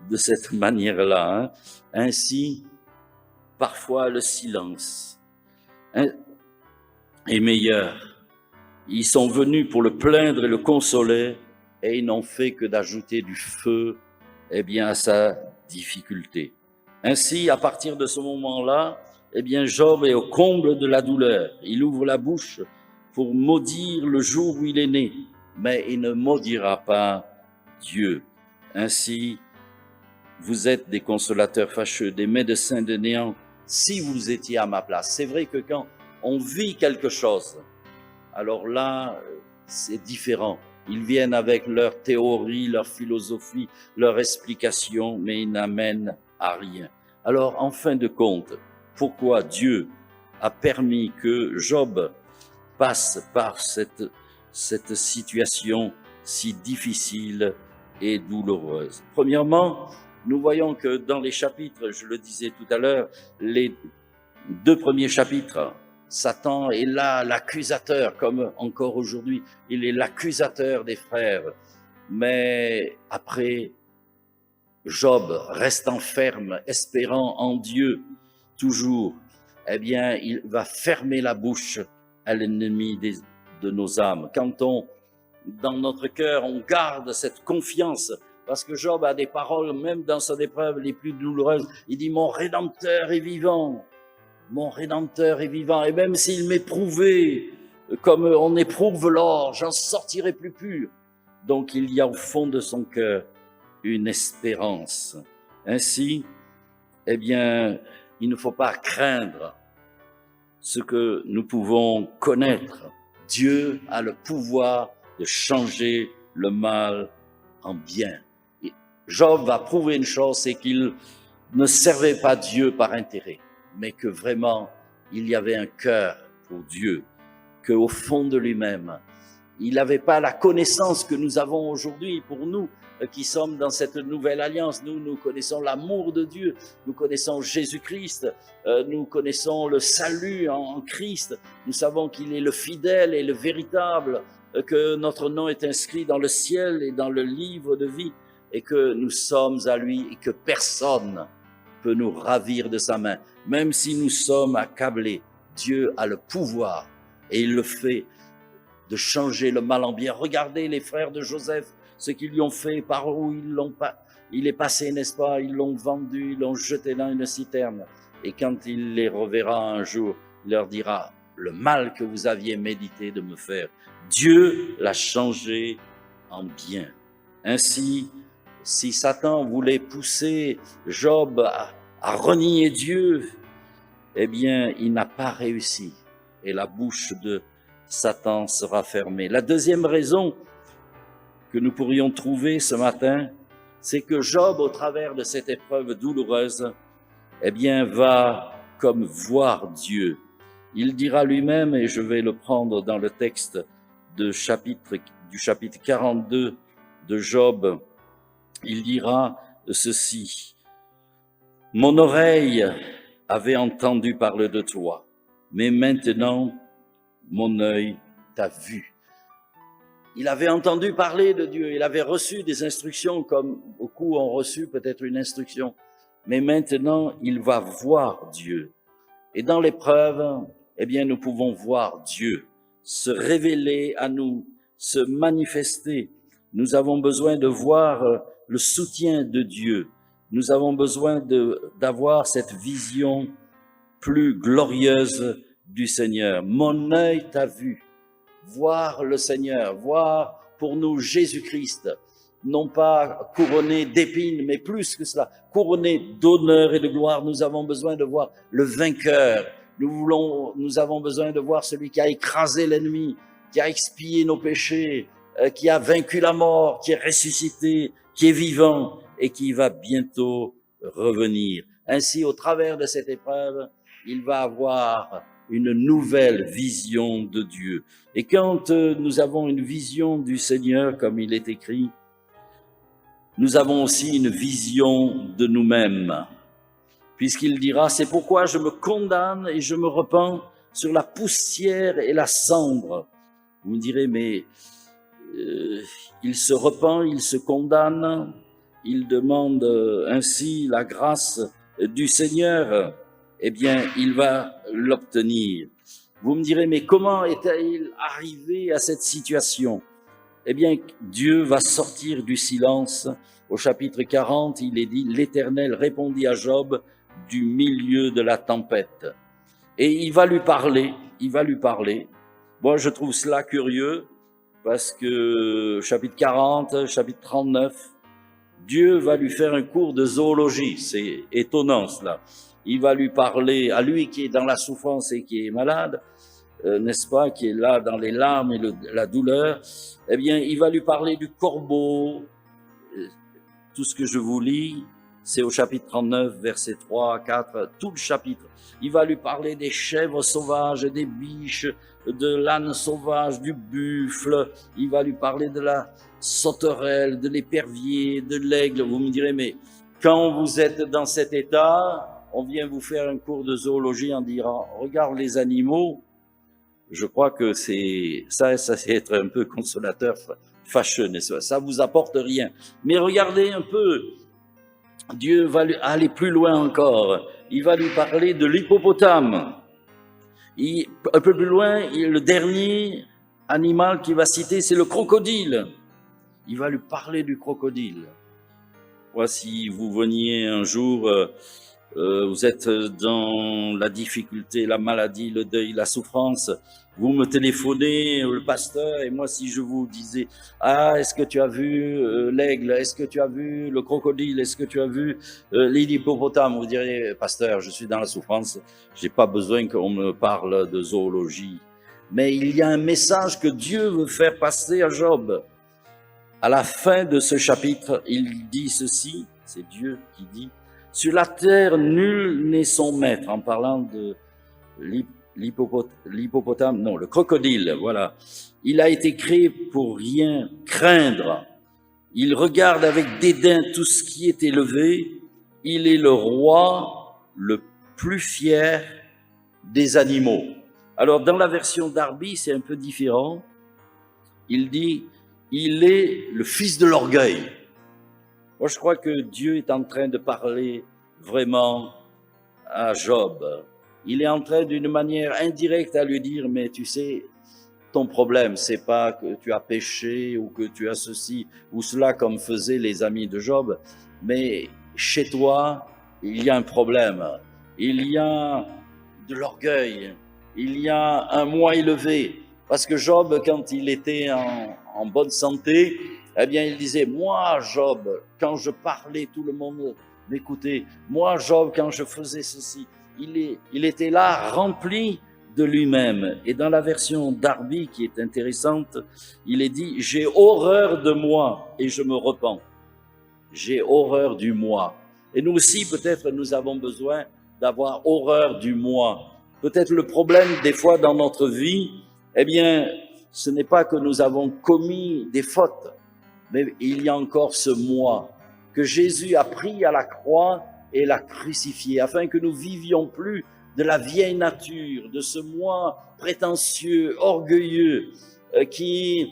Speaker 3: de cette manière-là, hein. Ainsi, parfois, le silence est meilleur. Ils sont venus pour le plaindre et le consoler, et ils n'ont fait que d'ajouter du feu, eh bien, à sa difficulté. Ainsi, à partir de ce moment-là, eh bien, Job est au comble de la douleur. Il ouvre la bouche pour maudire le jour où il est né, mais il ne maudira pas Dieu. Ainsi, vous êtes des consolateurs fâcheux, des médecins de néant, si vous étiez à ma place. C'est vrai que quand on vit quelque chose, alors là, c'est différent. Ils viennent avec leur théorie, leur philosophie, leur explication, mais ils n'amènent à rien. Alors, en fin de compte, pourquoi Dieu a permis que Job passe par cette situation si difficile et douloureuse? Premièrement, nous voyons que dans les chapitres, je le disais tout à l'heure, les 2 premiers chapitres, Satan est là, l'accusateur, comme encore aujourd'hui, il est l'accusateur des frères. Mais après, Job, restant ferme, espérant en Dieu, toujours, eh bien, il va fermer la bouche à l'ennemi de nos âmes. Quand dans notre cœur, on garde cette confiance, parce que Job a des paroles, même dans son épreuve les plus douloureuses, il dit, mon Rédempteur est vivant. Mon Rédempteur est vivant, et même s'il m'éprouvait comme on éprouve l'or, j'en sortirai plus pur. Donc il y a au fond de son cœur une espérance. Ainsi, eh bien, il ne faut pas craindre ce que nous pouvons connaître. Dieu a le pouvoir de changer le mal en bien. Et Job va prouver une chose, c'est qu'il ne servait pas Dieu par intérêt, mais que vraiment, il y avait un cœur pour Dieu, qu'au fond de lui-même, il n'avait pas la connaissance que nous avons aujourd'hui pour nous, qui sommes dans cette nouvelle alliance. Nous connaissons l'amour de Dieu, nous connaissons Jésus-Christ, nous connaissons le salut en Christ, nous savons qu'il est le fidèle et le véritable, que notre nom est inscrit dans le ciel et dans le livre de vie, et que nous sommes à lui et que personne peut nous ravir de sa main. Même si nous sommes accablés, Dieu a le pouvoir, et il le fait, de changer le mal en bien. Regardez les frères de Joseph, ce qu'ils lui ont fait, par où il est passé, n'est-ce pas? Ils l'ont vendu, ils l'ont jeté dans une citerne. Et quand il les reverra un jour, il leur dira, le mal que vous aviez médité de me faire, Dieu l'a changé en bien. Ainsi, si Satan voulait pousser Job à renier Dieu, eh bien, il n'a pas réussi. Et la bouche de Satan sera fermée. La deuxième raison que nous pourrions trouver ce matin, c'est que Job, au travers de cette épreuve douloureuse, eh bien, va comme voir Dieu. Il dira lui-même, et je vais le prendre dans le texte du chapitre 42 de Job, il dira ceci. « Mon oreille avait entendu parler de toi, mais maintenant, mon œil t'a vu. » Il avait entendu parler de Dieu, il avait reçu des instructions, comme beaucoup ont reçu peut-être une instruction, mais maintenant, il va voir Dieu. Et dans l'épreuve, eh bien, nous pouvons voir Dieu se révéler à nous, se manifester. Nous avons besoin de voir le soutien de Dieu. Nous avons besoin d'avoir cette vision plus glorieuse du Seigneur. Mon œil t'a vu. Voir le Seigneur, voir pour nous Jésus-Christ, non pas couronné d'épines, mais plus que cela, couronné d'honneur et de gloire. Nous avons besoin de voir le vainqueur. Nous avons besoin de voir celui qui a écrasé l'ennemi, qui a expié nos péchés, qui a vaincu la mort, qui est ressuscité, qui est vivant et qui va bientôt revenir. Ainsi, au travers de cette épreuve, il va avoir une nouvelle vision de Dieu. Et quand nous avons une vision du Seigneur, comme il est écrit, nous avons aussi une vision de nous-mêmes. Puisqu'il dira, c'est pourquoi je me condamne et je me repens sur la poussière et la cendre. Vous me direz, mais il se repent, il se condamne, il demande ainsi la grâce du Seigneur. Eh bien, il va l'obtenir. Vous me direz, mais comment est-il arrivé à cette situation? Eh bien, Dieu va sortir du silence. Au chapitre 40, il est dit, l'Éternel répondit à Job du milieu de la tempête. Et il va lui parler. Moi, je trouve cela curieux parce que chapitre 40, chapitre 39, Dieu va lui faire un cours de zoologie. C'est étonnant cela. Il va lui parler à lui qui est dans la souffrance et qui est malade, n'est-ce pas, qui est là dans les larmes et la douleur. Eh bien, il va lui parler du corbeau. Tout ce que je vous lis, c'est au chapitre 39, versets 3 à 4, tout le chapitre. Il va lui parler des chèvres sauvages, des biches, de l'âne sauvage, du buffle. Il va lui parler de la sauterelle, de l'épervier, de l'aigle. Vous me direz, mais quand vous êtes dans cet état, on vient vous faire un cours de zoologie en disant, regarde les animaux. Je crois que ça c'est être un peu consolateur, fâcheux, n'est-ce pas? Ça vous apporte rien. Mais regardez un peu, Dieu va aller plus loin encore. Il va lui parler de l'hippopotame. Un peu plus loin, le dernier animal qu'il va citer, c'est le crocodile. Il va lui parler du crocodile. Voici, vous veniez un jour, vous êtes dans la difficulté, la maladie, le deuil, la souffrance. Vous me téléphonez, le pasteur, et moi, si je vous disais, est-ce que tu as vu l'aigle? Est-ce que tu as vu le crocodile? Est-ce que tu as vu l'hippopotame? Vous diriez, pasteur, je suis dans la souffrance, j'ai pas besoin qu'on me parle de zoologie. Mais il y a un message que Dieu veut faire passer à Job. À la fin de ce chapitre, il dit ceci, c'est Dieu qui dit, sur la terre, nul n'est son maître, en parlant de l'hippopotame, non, le crocodile, voilà. Il a été créé pour rien craindre. Il regarde avec dédain tout ce qui est élevé. Il est le roi le plus fier des animaux. Alors, dans la version Darby, c'est un peu différent. Il dit, il est le fils de l'orgueil. Moi, je crois que Dieu est en train de parler vraiment à Job. Il est en train, d'une manière indirecte, à lui dire, mais tu sais, ton problème, c'est pas que tu as péché ou que tu as ceci ou cela comme faisaient les amis de Job, mais chez toi, il y a un problème. Il y a de l'orgueil. Il y a un moi élevé. Parce que Job, quand il était en bonne santé, eh bien, il disait, moi, Job, quand je parlais, tout le monde m'écoutait. Moi, Job, quand je faisais ceci, il était là, rempli de lui-même. Et dans la version Darby, qui est intéressante, il est dit, j'ai horreur de moi et je me repens. J'ai horreur du moi. Et nous aussi, peut-être, nous avons besoin d'avoir horreur du moi. Peut-être le problème, des fois, dans notre vie, eh bien, ce n'est pas que nous avons commis des fautes, mais il y a encore ce moi que Jésus a pris à la croix et l'a crucifié, afin que nous vivions plus de la vieille nature, de ce moi prétentieux, orgueilleux, qui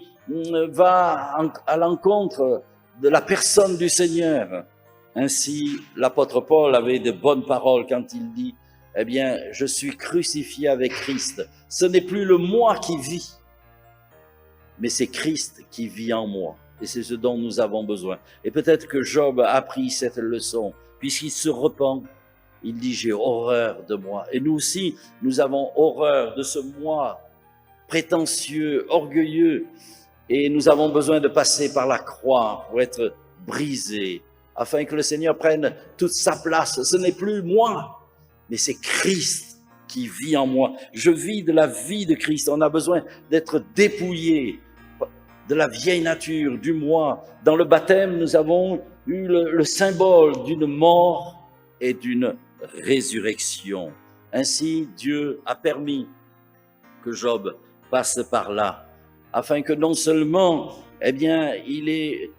Speaker 3: va à l'encontre de la personne du Seigneur. Ainsi, l'apôtre Paul avait de bonnes paroles quand il dit, eh bien, je suis crucifié avec Christ. Ce n'est plus le moi qui vit, mais c'est Christ qui vit en moi. Et c'est ce dont nous avons besoin. Et peut-être que Job a appris cette leçon, puisqu'il se repent. Il dit, j'ai horreur de moi. Et nous aussi, nous avons horreur de ce moi prétentieux, orgueilleux. Et nous avons besoin de passer par la croix pour être brisés, afin que le Seigneur prenne toute sa place. Ce n'est plus moi, mais c'est Christ qui vit en moi. Je vis de la vie de Christ. On a besoin d'être dépouillé de la vieille nature, du moi. Dans le baptême, nous avons eu le symbole d'une mort et d'une résurrection. Ainsi, Dieu a permis que Job passe par là, afin que non seulement, eh bien, il ait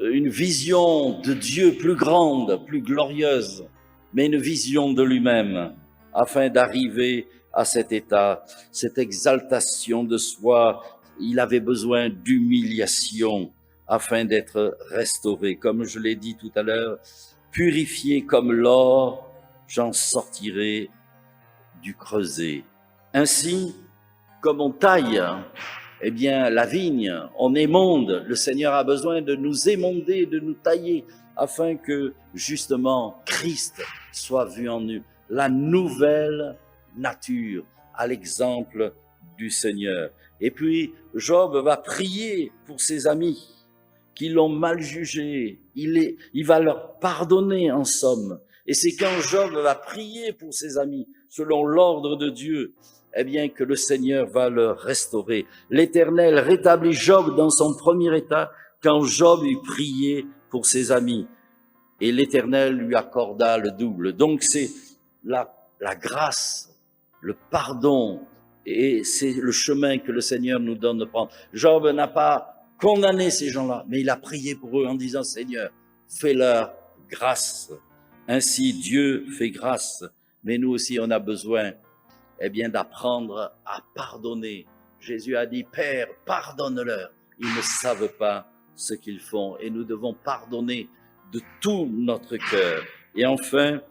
Speaker 3: une vision de Dieu plus grande, plus glorieuse, mais une vision de lui-même, afin d'arriver à cet état, cette exaltation de soi. Il avait besoin d'humiliation afin d'être restauré. Comme je l'ai dit tout à l'heure, purifié comme l'or, j'en sortirai du creuset. Ainsi, comme on taille, eh bien, la vigne, on émonde. Le Seigneur a besoin de nous émonder, de nous tailler, afin que, justement, Christ soit vu en nous. La nouvelle nature, à l'exemple du Seigneur. Et puis, Job va prier pour ses amis qui l'ont mal jugé. Il va leur pardonner, en somme. Et c'est quand Job va prier pour ses amis, selon l'ordre de Dieu, eh bien, que le Seigneur va le restaurer. L'Éternel rétablit Job dans son premier état, quand Job eut prié pour ses amis. Et l'Éternel lui accorda le double. Donc, c'est la grâce, le pardon, et c'est le chemin que le Seigneur nous donne de prendre. Job n'a pas condamné ces gens-là, mais il a prié pour eux en disant, Seigneur, fais-leur grâce. Ainsi, Dieu fait grâce, mais nous aussi, on a besoin, eh bien, d'apprendre à pardonner. Jésus a dit, Père, pardonne-leur. Ils ne savent pas ce qu'ils font. Et nous devons pardonner de tout notre cœur. Et enfin,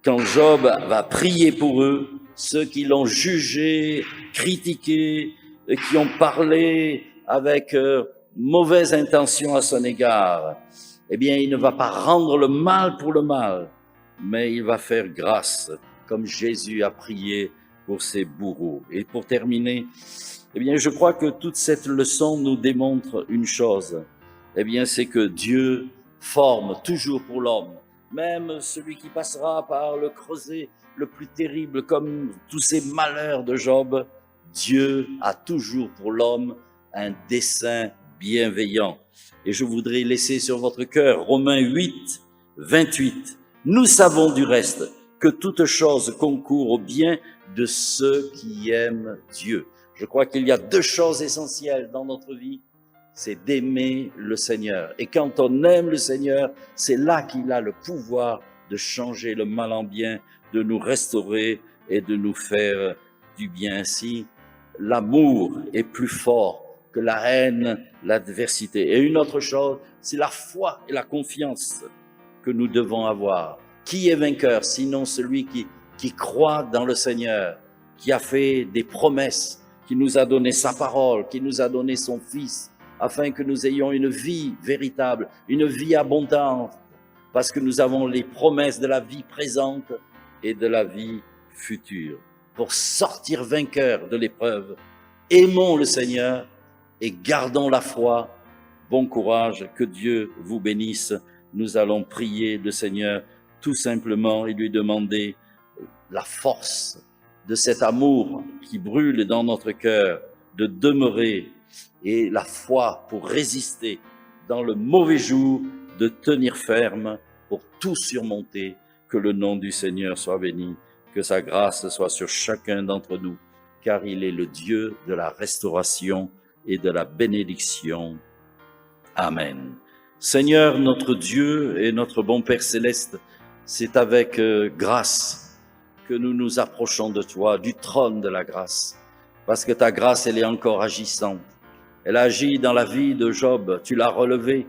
Speaker 3: quand Job va prier pour eux, ceux qui l'ont jugé, critiqué, qui ont parlé avec mauvaise intention à son égard, eh bien, il ne va pas rendre le mal pour le mal, mais il va faire grâce, comme Jésus a prié pour ses bourreaux. Et pour terminer, eh bien, je crois que toute cette leçon nous démontre une chose, eh bien, c'est que Dieu forme toujours pour l'homme, même celui qui passera par le creuset le plus terrible, comme tous ces malheurs de Job. Dieu a toujours pour l'homme un dessein bienveillant. Et je voudrais laisser sur votre cœur Romains 8, 28. Nous savons du reste que toute chose concourt au bien de ceux qui aiment Dieu. Je crois qu'il y a deux choses essentielles dans notre vie, c'est d'aimer le Seigneur. Et quand on aime le Seigneur, c'est là qu'il a le pouvoir de changer le mal en bien, de nous restaurer et de nous faire du bien. Ainsi, l'amour est plus fort que la haine, l'adversité. Et une autre chose, c'est la foi et la confiance que nous devons avoir. Qui est vainqueur sinon celui qui croit dans le Seigneur, qui a fait des promesses, qui nous a donné sa parole, qui nous a donné son Fils, afin que nous ayons une vie véritable, une vie abondante, parce que nous avons les promesses de la vie présente et de la vie future. Pour sortir vainqueurs de l'épreuve, aimons le Seigneur et gardons la foi. Bon courage, que Dieu vous bénisse. Nous allons prier le Seigneur tout simplement et lui demander la force de cet amour qui brûle dans notre cœur, de demeurer, et la foi pour résister dans le mauvais jour, de tenir ferme pour tout surmonter. Que le nom du Seigneur soit béni, que sa grâce soit sur chacun d'entre nous, car il est le Dieu de la restauration et de la bénédiction. Amen. Seigneur, notre Dieu et notre bon Père Céleste, c'est avec grâce que nous nous approchons de toi, du trône de la grâce, parce que ta grâce, elle est encore agissante. Elle agit dans la vie de Job, tu l'as relevé,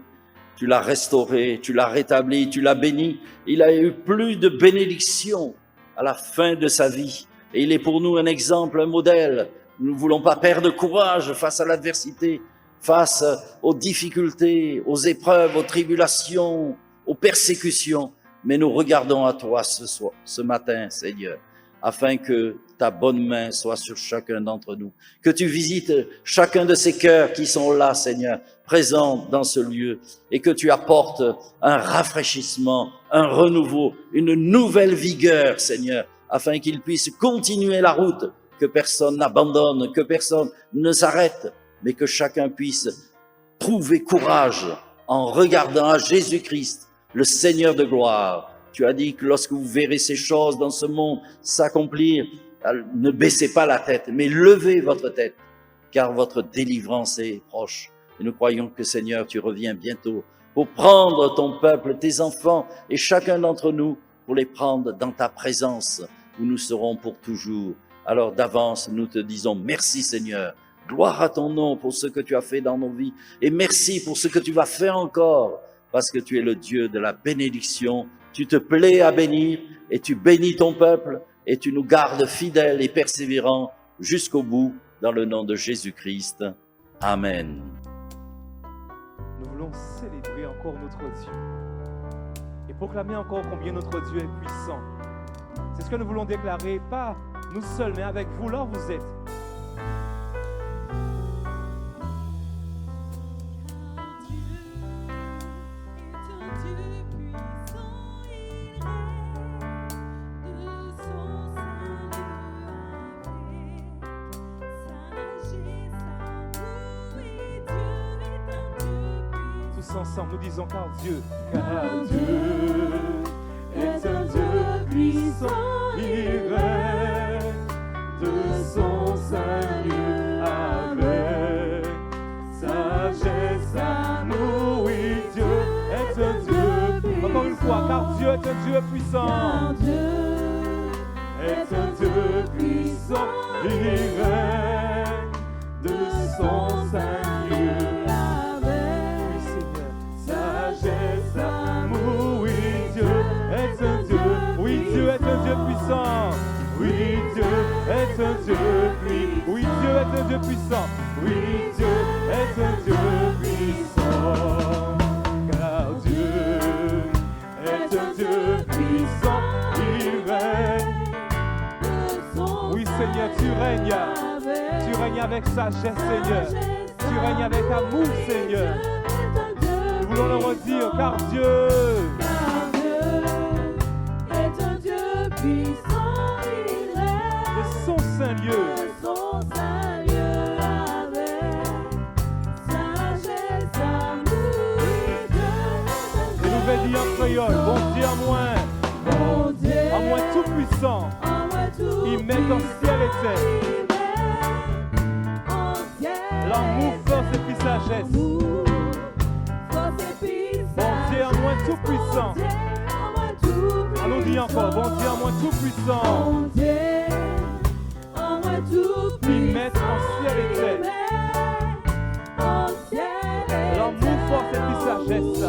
Speaker 3: tu l'as restauré, tu l'as rétabli, tu l'as béni. Il a eu plus de bénédictions à la fin de sa vie. Et il est pour nous un exemple, un modèle. Nous ne voulons pas perdre courage face à l'adversité, face aux difficultés, aux épreuves, aux tribulations, aux persécutions. Mais nous regardons à toi ce matin, Seigneur, afin que ta bonne main soit sur chacun d'entre nous. Que tu visites chacun de ces cœurs qui sont là, Seigneur, présents dans ce lieu, et que tu apportes un rafraîchissement, un renouveau, une nouvelle vigueur, Seigneur, afin qu'ils puissent continuer la route, que personne n'abandonne, que personne ne s'arrête, mais que chacun puisse trouver courage en regardant à Jésus-Christ, le Seigneur de gloire. Tu as dit que lorsque vous verrez ces choses dans ce monde s'accomplir, ne baissez pas la tête, mais levez votre tête, car votre délivrance est proche. Et nous croyons que, Seigneur, tu reviens bientôt pour prendre ton peuple, tes enfants, et chacun d'entre nous, pour les prendre dans ta présence, où nous serons pour toujours. Alors d'avance, nous te disons merci, Seigneur. Gloire à ton nom pour ce que tu as fait dans nos vies, et merci pour ce que tu vas faire encore, parce que tu es le Dieu de la bénédiction. Tu te plais à bénir, et tu bénis ton peuple, et tu nous gardes fidèles et persévérants jusqu'au bout, dans le nom de Jésus-Christ. Amen.
Speaker 1: Nous voulons célébrer encore notre Dieu et proclamer encore combien notre Dieu est puissant. C'est ce que nous voulons déclarer, pas nous seuls, mais avec vous, là où vous êtes. Ensemble, nous disons car Dieu est un Dieu puissant, il règne de son Saint-Lieu avec sagesse, amour, oui, Dieu est un Dieu puissant. Encore une fois, car Dieu est un Dieu puissant. Car Dieu est un Dieu puissant, il règne de son Saint-Lieu. Dieu est un Dieu puissant. Oui, Dieu est un Dieu puissant. Oui, Dieu est un Dieu puissant. Oui, Dieu est un Dieu puissant. Car Dieu est un Dieu puissant. Il règne. Oui, Seigneur, tu règnes. Tu règnes avec sagesse, Seigneur. Tu règnes avec amour, Seigneur. Nous voulons le redire, car Dieu
Speaker 2: puissant, il règne
Speaker 1: de son Saint-Lieu.
Speaker 2: Avec sagesse, amour, Dieu.
Speaker 1: Et nous vais dire en créole, bon Dieu à moi tout puissant, il met en ciel et terre. L'amour, force et puis sagesse. Bon Dieu à moi tout puissant. Allons dit encore, bon Dieu en moi tout puissant. Il met en ciel et terre. L'amour, force et puis sagesse.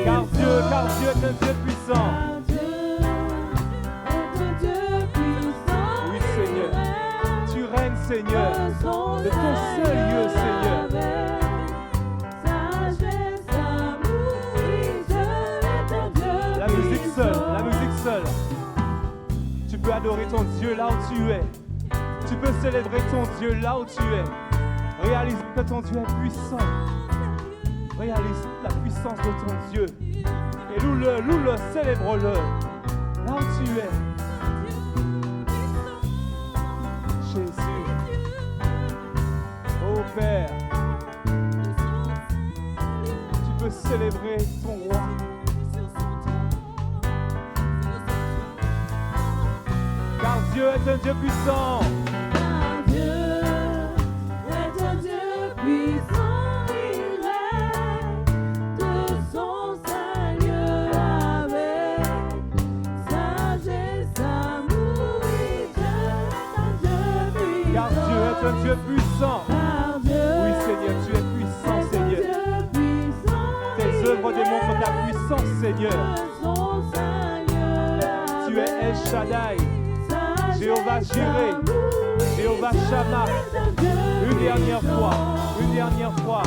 Speaker 1: Car Dieu est un Dieu puissant. Oui, Seigneur, tu règnes, Seigneur, de ton seul lieu, Seigneur. adorer ton Dieu là où tu es. Tu peux célébrer ton Dieu là où tu es. Réalise que ton Dieu est puissant. Réalise la puissance de ton Dieu. Et loue-le, célèbre-le. Là où tu es. Jésus. Oh Père. Tu peux célébrer ton roi. Car Dieu est un Dieu puissant.
Speaker 2: Car Dieu est un Dieu puissant, il règne de son Seigneur avec sagesse, amour, il est un Dieu puissant.
Speaker 1: Car Dieu est un Dieu puissant.
Speaker 2: Car Dieu
Speaker 1: Oui Seigneur, tu es puissant
Speaker 2: est un
Speaker 1: Seigneur.
Speaker 2: Dieu puissant,
Speaker 1: Tes œuvres démontrent ta puissance Seigneur.
Speaker 2: de son Seigneur
Speaker 1: Tu es El Shaddai. Jéhovah Jireh, Jéhovah Shammah. Une dernière fois,